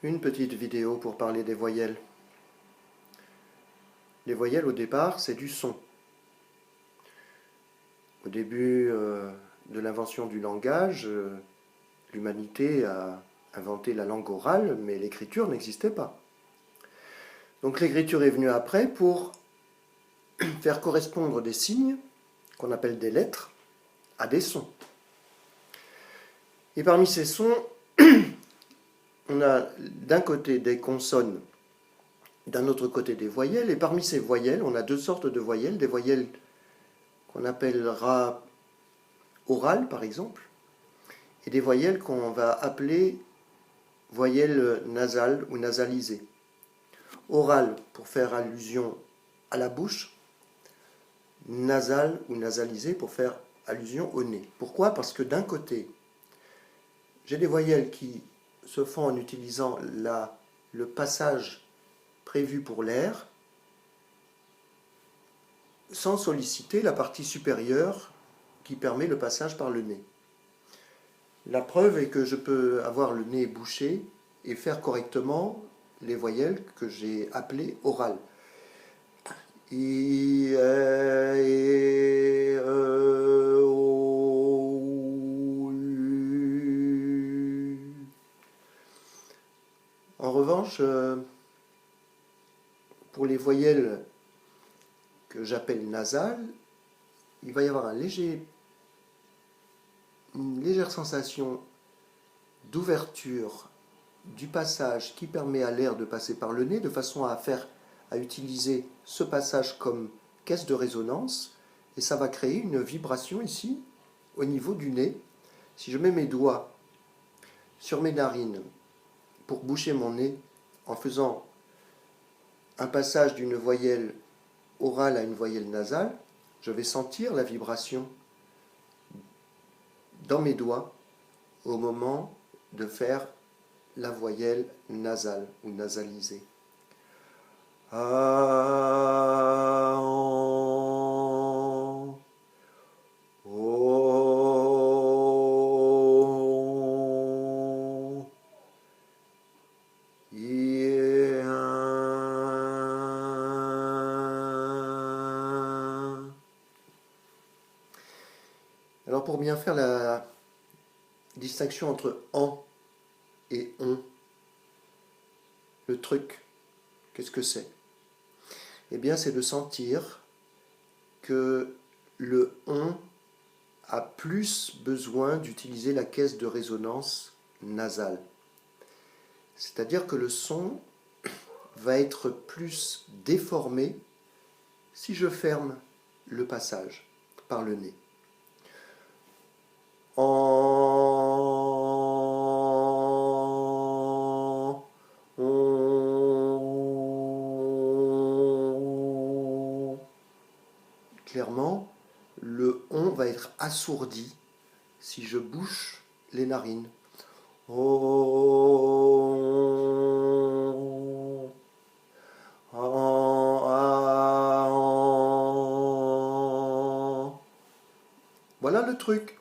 Une petite vidéo pour parler des voyelles. Les voyelles, au départ, c'est du son. Au début de l'invention du langage, l'humanité a inventé la langue orale, mais l'écriture n'existait pas. Donc l'écriture est venue après pour faire correspondre des signes, qu'on appelle des lettres, à des sons. Et parmi ces sons, on a d'un côté des consonnes, d'un autre côté des voyelles, et parmi ces voyelles, on a deux sortes de voyelles, des voyelles qu'on appellera orales par exemple, et des voyelles qu'on va appeler voyelles nasales ou nasalisées. Orales pour faire allusion à la bouche, nasales ou nasalisées pour faire allusion au nez. Pourquoi? Parce que d'un côté, j'ai des voyelles qui se font en utilisant le passage prévu pour l'air, sans solliciter la partie supérieure qui permet le passage par le nez. La preuve est que je peux avoir le nez bouché et faire correctement les voyelles que j'ai appelées orales. I, E, O, U. En revanche, pour les voyelles que j'appelle nasales, il va y avoir une légère sensation d'ouverture du passage qui permet à l'air de passer par le nez, de façon à utiliser ce passage comme caisse de résonance, et ça va créer une vibration ici, au niveau du nez. Si je mets mes doigts sur mes narines pour boucher mon nez, en faisant un passage d'une voyelle orale à une voyelle nasale, je vais sentir la vibration dans mes doigts au moment de faire la voyelle nasale ou nasalisée. A, an, o, I, un. Alors pour bien faire la distinction entre en et on, le truc, qu'est-ce que c'est? Eh bien, c'est de sentir que le on a plus besoin d'utiliser la caisse de résonance nasale. C'est-à-dire que le son va être plus déformé si je ferme le passage par le nez. Clairement, le on va être assourdi si je bouche les narines. Voilà le truc.